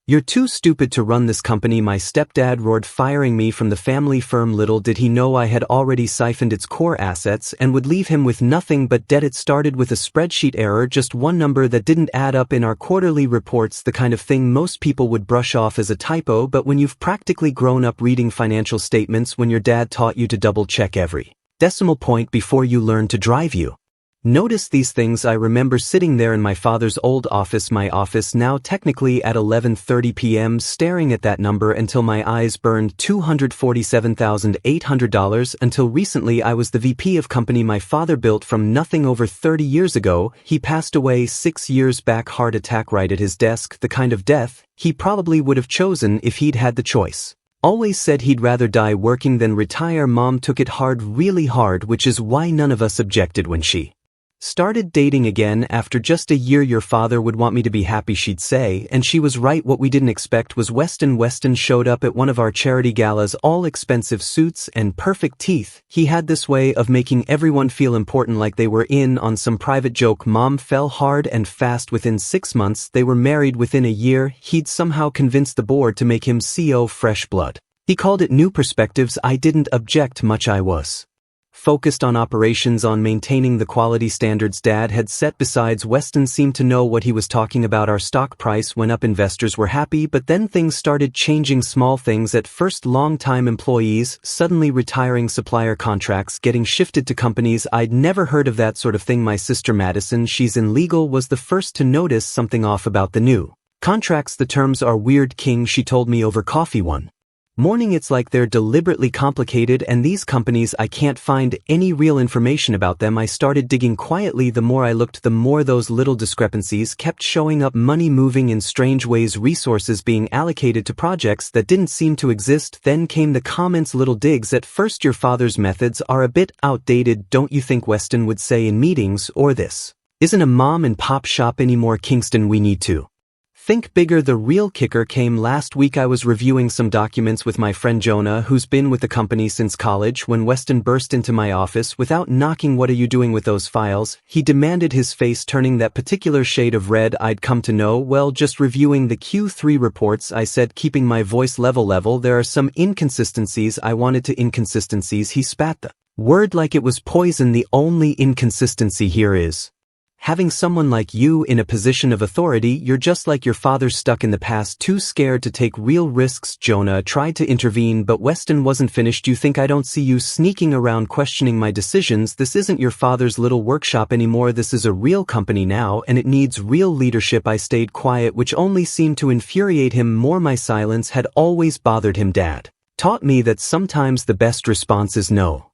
"You're too stupid to run this company," my stepdad roared, firing me from the family firm. Little did he know I had already siphoned its core assets and would leave him with nothing but debt. It started with a spreadsheet error, just one number that didn't add up in our quarterly reports, the kind of thing most people would brush off as a typo, but when you've practically grown up reading financial statements, when your dad taught you to double-check every decimal point before you learned to drive, you notice these things. I remember sitting there in my father's old office, my office now technically, at 11:30 p.m., staring at that number until my eyes burned. $247,800. Until recently I was the VP of company my father built from nothing over 30 years ago. He passed away 6 years back, heart attack, right at his desk, the kind of death he probably would have chosen if he'd had the choice. Always said he'd rather die working than retire. Mom took it hard, really hard, which is why none of us objected when she started dating again. After just a year, "Your father would want me to be happy," she'd say, and she was right. What we didn't expect was Weston. Weston showed up at one of our charity galas, all expensive suits and perfect teeth. He had this way of making everyone feel important, like they were in on some private joke. Mom fell hard and fast within 6 months. They were married within a year. He'd somehow convinced the board to make him CEO. Fresh blood. He called it new perspectives. I didn't object much. I was focused on operations, on maintaining the quality standards Dad had set. Besides, Weston seemed to know what he was talking about. Our stock price went up, investors were happy, but then things started changing. Small things at first: long-time employees suddenly retiring, supplier contracts getting shifted to companies I'd never heard of, that sort of thing. My sister Madison, she's in legal, was the first to notice something off about the new contracts. "The terms are weird, King," she told me over coffee one morning. "It's like they're deliberately complicated, and these companies, I can't find any real information about them." I started digging quietly. The more I looked, the more those little discrepancies kept showing up. Money moving in strange ways, resources being allocated to projects that didn't seem to exist. Then came the comments, little digs. At first: "Your father's methods are a bit outdated, don't you think?" Weston would say in meetings, or "This isn't a mom and pop shop anymore, Kingston, we need to think bigger." The real kicker came last week. I was reviewing some documents with my friend Jonah, who's been with the company since college, when Weston burst into my office without knocking. "What are you doing with those files?" he demanded, his face turning that particular shade of red I'd come to know. "Well, just reviewing the Q3 reports," I said, keeping my voice level. "There are some inconsistencies." I wanted to inconsistencies. He spat the word like it was poison. "The only inconsistency here is having someone like you in a position of authority. You're just like your father, stuck in the past, too scared to take real risks." Jonah tried to intervene, but Weston wasn't finished. "You think I don't see you sneaking around questioning my decisions? This isn't your father's little workshop anymore. This is a real company now, and it needs real leadership." I stayed quiet, which only seemed to infuriate him more. My silence had always bothered him. Dad taught me that sometimes the best response is no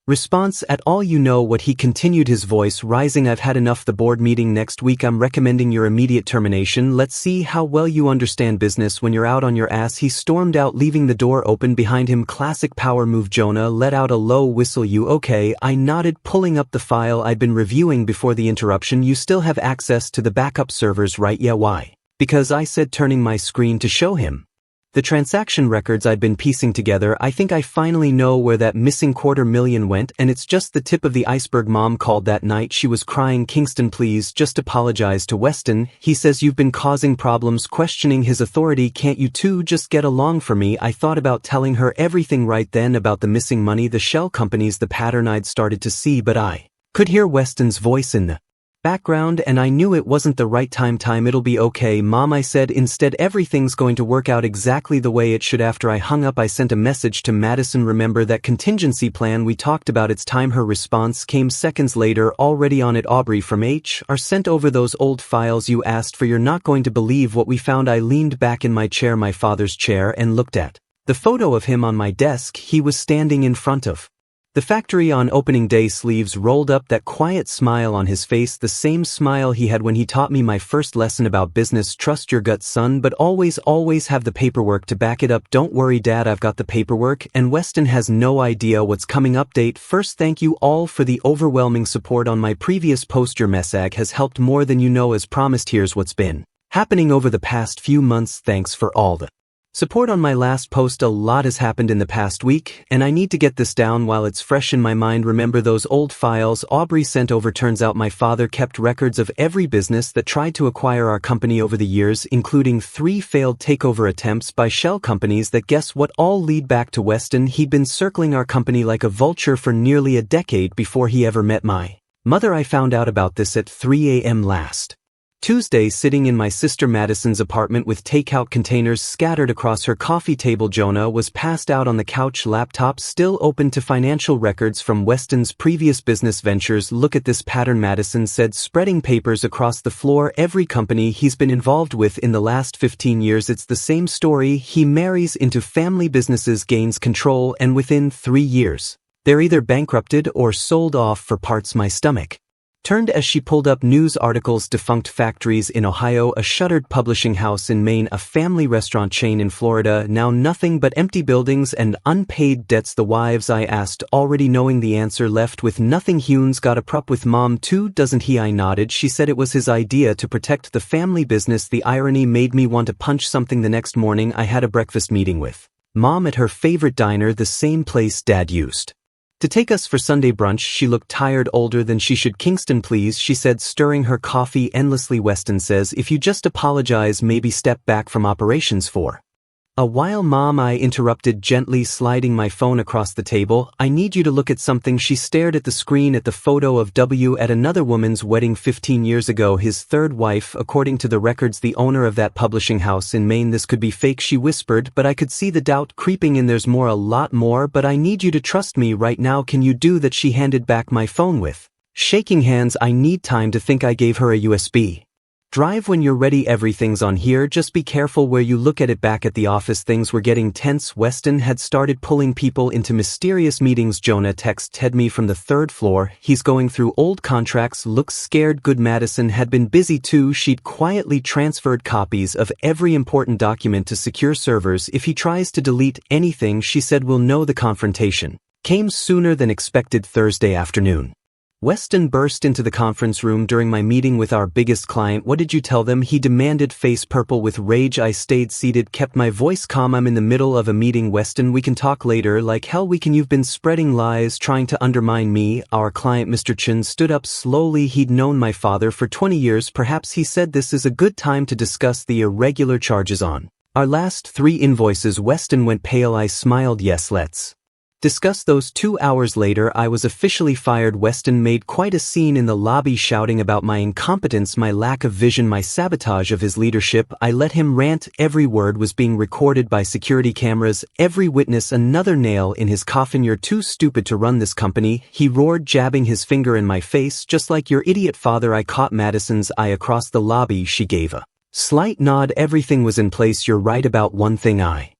response at all. "You know what?" he continued, his voice rising. "I've had enough. The board meeting next week. I'm recommending your immediate termination. Let's see how well you understand business when you're out on your ass." He stormed out, leaving the door open behind him. Classic power move. Jonah let out a low whistle. "You okay?" I nodded, pulling up the file I'd been reviewing before the interruption. "You still have access to the backup servers, right?" "Yeah, why?" "Because," I said, turning my screen to show him the transaction records I'd been piecing together. "I think I finally know where that missing $250,000 went, and it's just the tip of the iceberg." Mom called that night. She was crying. "Kingston, please just apologize to Weston. He says you've been causing problems, questioning his authority. Can't you two just get along for me?" I thought about telling her everything right then about the missing money, the shell companies, the pattern I'd started to see, but I could hear Weston's voice in the background, and I knew it wasn't the right time. "It'll be okay, Mom," I said. "Instead, everything's going to work out exactly the way it should." After I hung up, I sent a message to Madison. "Remember that contingency plan we talked about? It's time." Her response came seconds later. "Already on it, Aubrey from HR sent over those old files you asked for. You're not going to believe what we found." I leaned back in my chair, my father's chair, and looked at the photo of him on my desk. He was standing in front of the factory on opening day, sleeves rolled up, that quiet smile on his face, the same smile he had when he taught me my first lesson about business. "Trust your gut, son, but always have the paperwork to back it up." "Don't worry, Dad, I've got the paperwork, and Weston has no idea what's coming." Update: first, thank you all for the overwhelming support on my previous post. Your message has helped more than you know. As promised, here's what's been happening over the past few months. Thanks for all the Support on my last post. A lot has happened in the past week, and I need to get this down while it's fresh in my mind. Remember those old files Aubrey sent over? Turns out my father kept records of every business that tried to acquire our company over the years, including 3 failed takeover attempts by shell companies that, guess what, all lead back to Weston. He'd been circling our company like a vulture for nearly a decade before he ever met my mother. I found out about this at 3 a.m. last Tuesday, sitting in my sister Madison's apartment with takeout containers scattered across her coffee table. Jonah was passed out on the couch, laptop still open to financial records from Weston's previous business ventures. Look at this pattern, Madison said, spreading papers across the floor. Every company he's been involved with in the last 15 years, it's the same story. He marries into family businesses, gains control, and within 3 years, they're either bankrupted or sold off for parts. My stomach turned as she pulled up news articles. Defunct factories in Ohio, a shuttered publishing house in Maine, a family restaurant chain in Florida. Now nothing but empty buildings and unpaid debts. The wives I asked, already knowing the answer, left with nothing. Hune's got a prop with mom too, doesn't he? I nodded. She said it was his idea to protect the family business. The irony made me want to punch something. The next morning I had a breakfast meeting with mom at her favorite diner, the same place Dad used to take us for Sunday brunch. She looked tired, older than she should. Kingston, please, she said, stirring her coffee endlessly. Weston says, if you just apologize, maybe step back from operations for a while. Mom, I interrupted gently, sliding my phone across the table. I need you to look at something. She stared at the screen, at the photo of W at another woman's wedding 15 years ago, his third wife, according to the records, the owner of that publishing house in Maine. This could be fake, she whispered, but I could see the doubt creeping in. There's more, a lot more, but I need you to trust me right now. Can you do that? She handed back my phone with shaking hands. I need time to think. I gave her a USB drive. When you're ready, everything's on here, just be careful where you look at it. Back at the office, things were getting tense. Weston had started pulling people into mysterious meetings. Jonah texted me from the 3rd floor. He's going through old contracts, looks scared. Good. Madison had been busy too. She'd quietly transferred copies of every important document to secure servers. If he tries to delete anything, she said, we'll know. The confrontation came sooner than expected. Thursday afternoon, Weston burst into the conference room during my meeting with our biggest client. What did you tell them? He demanded, face purple with rage. I stayed seated, kept my voice calm. I'm in the middle of a meeting. Weston, we can talk later. Like hell we can. You've been spreading lies, trying to undermine me. Our client, Mr. Chen, stood up slowly. He'd known my father for 20 years. Perhaps, he said, this is a good time to discuss the irregular charges on our last 3 invoices. Weston went pale. I smiled. Yes, let's discuss those. 2 hours later, I was officially fired. Weston made quite a scene in the lobby, shouting about my incompetence, my lack of vision, my sabotage of his leadership. I let him rant. Every word was being recorded by security cameras, every witness another nail in his coffin. You're too stupid to run this company, he roared, jabbing his finger in my face. Just like your idiot father. I caught Madison's eye across the lobby. She gave a slight nod. Everything was in place. You're right about one thing, I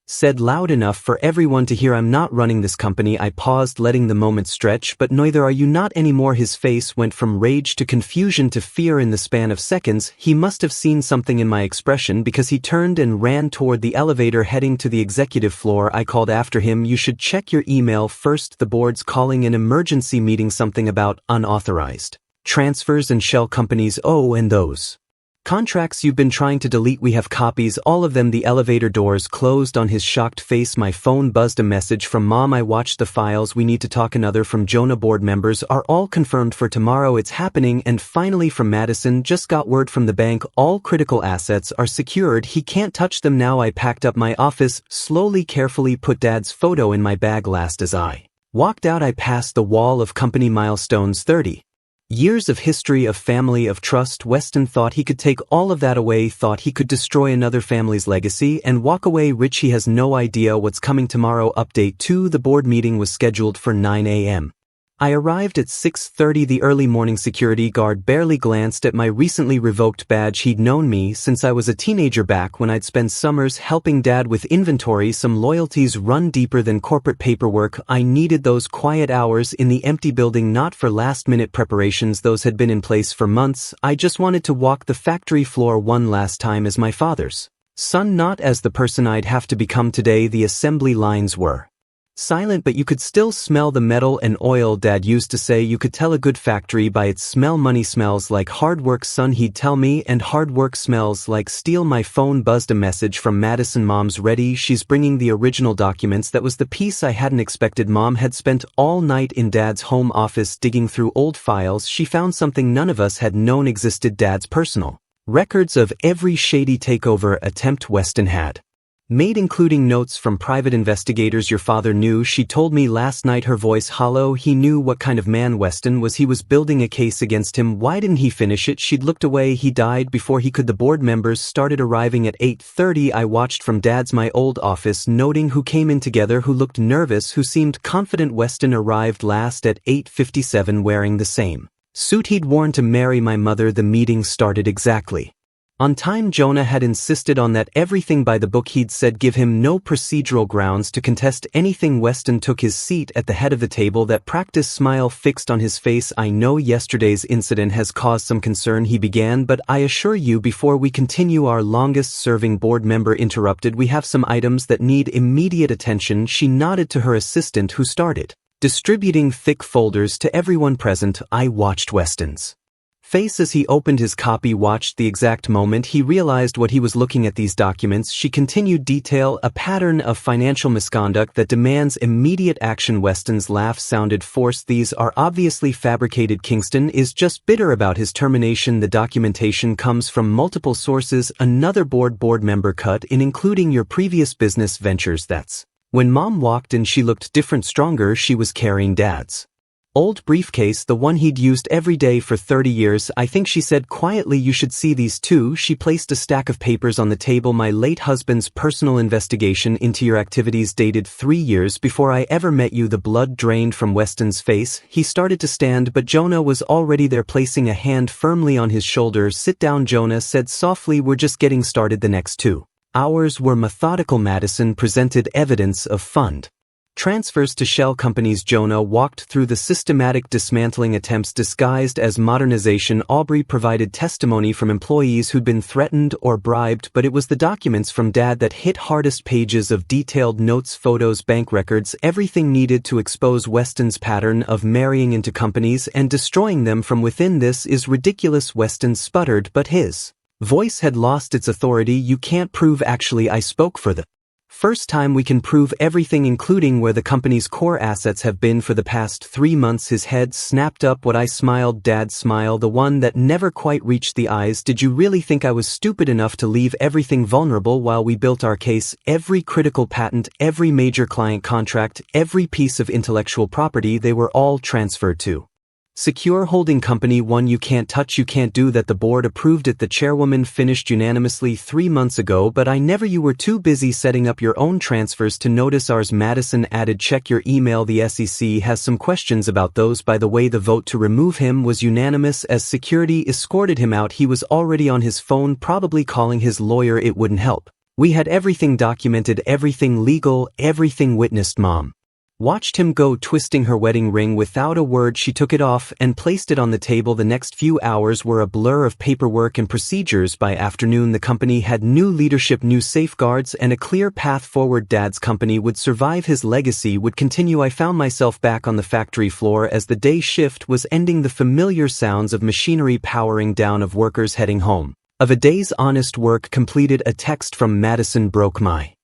said loud enough for everyone to hear. I'm not running this company. I paused, letting the moment stretch. But neither are you. Not anymore. His face went from rage to confusion to fear in the span of seconds. He must have seen something in my expression, because he turned and ran toward the elevator heading to the executive floor. I called after him, you should check your email first. The board's calling an emergency meeting. Something about unauthorized transfers and shell companies. Oh, and those contracts you've been trying to delete, we have copies, all of them. The elevator doors closed on his shocked face. My phone buzzed. A message from Mom. I watched the files. We need to talk. Another from Jonah. Board members are all confirmed for tomorrow. It's happening. And finally from Madison, just got word from the bank. All critical assets are secured. He can't touch them now. I packed up my office, slowly, carefully put Dad's photo in my bag. Last as I walked out, I passed the wall of company milestones. 30 years of history, of family, of trust. Weston thought he could take all of that away, thought he could destroy another family's legacy and walk away rich. He has no idea what's coming tomorrow. Update 2. The board meeting was scheduled for 9 a.m. I arrived at 6:30. The early morning security guard barely glanced at my recently revoked badge. He'd known me since I was a teenager, back when I'd spend summers helping Dad with inventory. Some loyalties run deeper than corporate paperwork. I needed those quiet hours in the empty building, not for last-minute preparations. Those had been in place for months. I just wanted to walk the factory floor one last time as my father's son, not as the person I'd have to become today. The assembly lines were Silent, but you could still smell the metal and oil. Dad used to say you could tell a good factory by its smell. Money smells like hard work, son, he'd tell me, and hard work smells like steel. My phone buzzed. A message from Madison. Mom's ready. She's bringing the original documents. That was the piece I hadn't expected. Mom had spent all night in Dad's home office digging through old files. She found something none of us had known existed: Dad's personal records of every shady takeover attempt Weston had made, including notes from private investigators. Your father knew, she told me last night, her voice hollow. He knew what kind of man Weston was. He was building a case against him. Why didn't he finish it? She'd looked away. He died before he could. The board members started arriving at 8:30. I watched from Dad's my old office, noting who came in together, who looked nervous, who seemed confident. Weston arrived last at 8:57 wearing the same suit he'd worn to marry my mother. The meeting started exactly on time. Jonah had insisted on that. Everything by the book, he'd said. Give him no procedural grounds to contest anything. Weston took his seat at the head of the table, that practice smile fixed on his face. I know yesterday's incident has caused some concern, he began, but I assure you, before we continue. Our longest-serving board member interrupted. We have some items that need immediate attention. She nodded to her assistant, who started distributing thick folders to everyone present. I watched Weston's face as he opened his copy, watched the exact moment he realized what he was looking at. These documents, she continued, detail a pattern of financial misconduct that demands immediate action. Weston's laugh sounded forced. These are obviously fabricated. Kingston is just bitter about his termination. The documentation comes from multiple sources. Another board member cut in, including your previous business ventures. That's when Mom walked in. She looked different, stronger. She was carrying Dad's old briefcase, the one he'd used every day for 30 years. I think, she said quietly, you should see these too. She placed a stack of papers on the table. My late husband's personal investigation into your activities, dated 3 years before I ever met you. The blood drained from Weston's face. He started to stand, but Jonah was already there, placing a hand firmly on his shoulder. Sit down, Jonah said softly. We're just getting started. The next 2 hours were methodical. Madison presented evidence of fund transfers to shell companies. Jonah walked through the systematic dismantling attempts disguised as modernization. Aubrey provided testimony from employees who'd been threatened or bribed, but it was the documents from Dad that hit hardest. Pages of detailed notes, photos, bank records, everything needed to expose Weston's pattern of marrying into companies and destroying them from within. This is ridiculous, Weston sputtered, but his voice had lost its authority. You can't prove. Actually, I spoke for the first time. We can prove everything, including where the company's core assets have been for the past 3 months. His head snapped up. What? I smiled. Dad's smile, the one that never quite reached the eyes. Did you really think I was stupid enough to leave everything vulnerable while we built our case? Every critical patent, every major client contract, every piece of intellectual property, they were all transferred to secure holding company 1. You can't touch. You can't do that. The board approved it. The chairwoman finished unanimously 3 months ago, but I never. You were too busy setting up your own transfers to notice ours. Madison added, check your email. The SEC has some questions about those. By the way, the vote to remove him was unanimous. As security escorted him out, he was already on his phone, probably calling his lawyer. It wouldn't help. We had everything documented, everything legal, everything witnessed. Mom watched him go, twisting her wedding ring. Without a word, she took it off and placed it on the table. The next few hours were a blur of paperwork and procedures. By afternoon, the company had new leadership, new safeguards, and a clear path forward. Dad's company would survive. His legacy would continue. I found myself back on the factory floor as the day shift was ending. The familiar sounds of machinery powering down, of workers heading home, of a day's honest work completed. A text from Madison broke my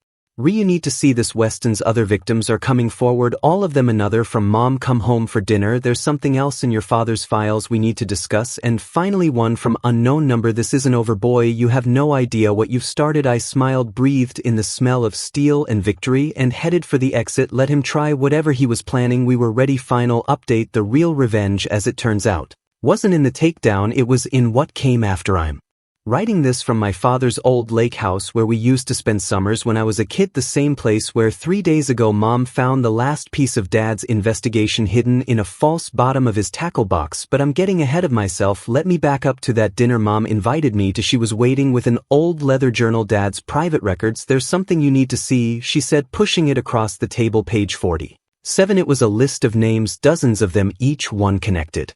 You need to see this. Weston's other victims are coming forward, all of them. Another from Mom, come home for dinner. There's something else in your father's files we need to discuss. And finally, one from unknown number. This isn't over, boy. You have no idea what you've started. I smiled, breathed in the smell of steel and victory, and headed for the exit. Let him try whatever he was planning. We were ready. Final update: the real revenge, as it turns out, wasn't in the takedown, it was in what came after. I'm writing this from my father's old lake house where we used to spend summers when I was a kid, the same place where 3 days ago Mom found the last piece of Dad's investigation hidden in a false bottom of his tackle box. But I'm getting ahead of myself. Let me back up to that dinner Mom invited me to. She was waiting with an old leather journal, Dad's private records. There's something you need to see, she said, pushing it across the table. Page 47. It was a list of names, dozens of them, each one connected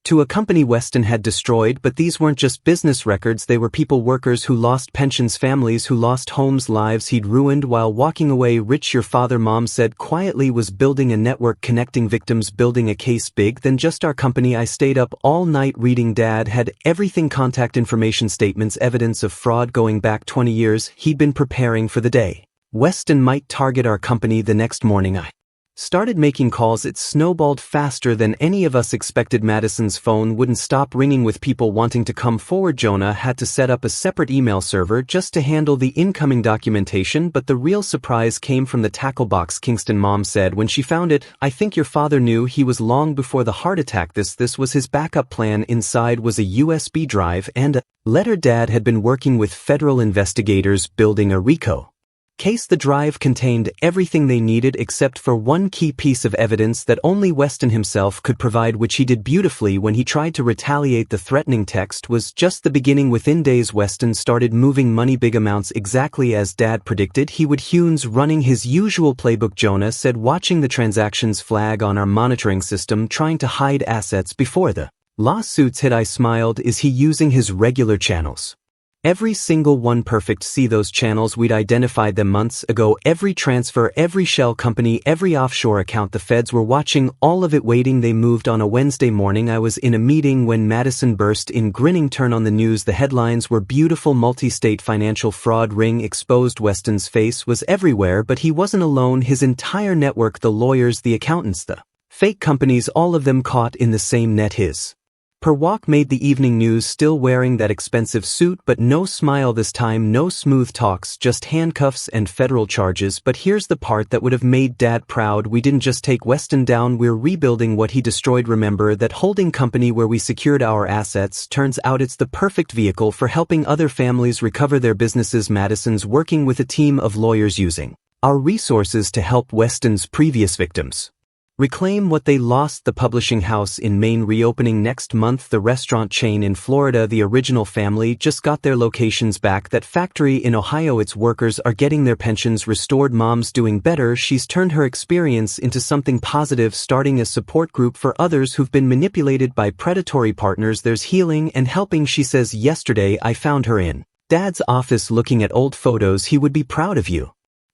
To a company Weston had destroyed, but these weren't just business records, they were people, workers who lost pensions, families who lost homes, lives he'd ruined while walking away rich. Your father, Mom said quietly, was building a network connecting victims, building a case big than just our company. I stayed up all night reading. Dad had everything: contact information, statements, evidence of fraud going back 20 years. He'd been preparing for the day Weston might target our company. The next morning I started making calls. It snowballed faster than any of us expected. Madison's phone wouldn't stop ringing with people wanting to come forward. Jonah had to set up a separate email server just to handle the incoming documentation, but the real surprise came from the tackle box. Kingston, Mom said when she found it. I think your father knew he was long before the heart attack. This was his backup plan. Inside was a USB drive and a letter. Dad had been working with federal investigators building a RICO case. The drive contained everything they needed except for one key piece of evidence that only Weston himself could provide, which he did beautifully when he tried to retaliate. The threatening text was just the beginning. Within days, Weston started moving money, big amounts, exactly as Dad predicted he would. Hugh's running his usual playbook, Jonah said, watching the transactions flag on our monitoring system, trying to hide assets before the lawsuits hit. I smiled. Is he using his regular channels? Every single one perfect. See those channels? We'd identified them months ago. Every transfer, every shell company, every offshore account. The feds were watching all of it, waiting. They moved on a Wednesday morning. I was in a meeting when Madison burst in, grinning. Turn on the news. The headlines were beautiful: multi-state financial fraud ring exposed. Weston's face was everywhere, but he wasn't alone. His entire network, the lawyers, the accountants, the fake companies, all of them caught in the same net. His Perwalk made the evening news, still wearing that expensive suit, but no smile this time, no smooth talks, just handcuffs and federal charges. But here's the part that would have made Dad proud. We didn't just take Weston down, we're rebuilding what he destroyed. Remember that holding company where we secured our assets? Turns out it's the perfect vehicle for helping other families recover their businesses. Madison's working with a team of lawyers using our resources to help Weston's previous victims reclaim what they lost. The publishing house in Maine reopening next month. The restaurant chain in Florida, the original family, just got their locations back. That factory in Ohio, its workers are getting their pensions restored. Mom's doing better. She's turned her experience into something positive, starting a support group for others who've been manipulated by predatory partners. There's healing and helping, she says. Yesterday I found her in Dad's office looking at old photos. He would be proud of you,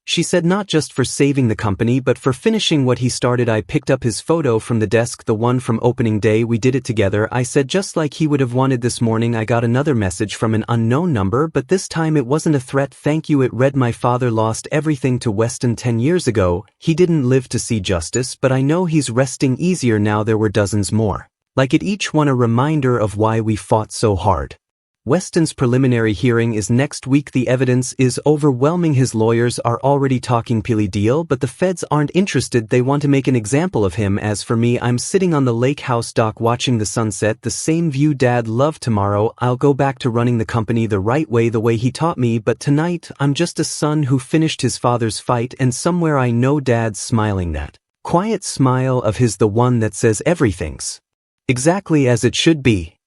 she said, not just for saving the company but for finishing what he started. I picked up his photo from the desk, the one from opening day. We did it together, I said, just like he would have wanted. This morning I got another message from an unknown number, but this time it wasn't a threat. Thank you, it read. My father lost everything to Weston 10 years ago. He didn't live to see justice, but I know he's resting easier now. There were dozens more like it, each one a reminder of why we fought so hard. Weston's preliminary hearing is next week. The evidence is overwhelming. His lawyers are already talking plea deal, but the feds aren't interested. They want to make an example of him. As for me, I'm sitting on the lake house dock watching the sunset, the same view Dad loved. Tomorrow I'll go back to running the company the right way, the way he taught me. But tonight I'm just a son who finished his father's fight, and somewhere I know Dad's smiling, that quiet smile of his, the one that says everything's exactly as it should be.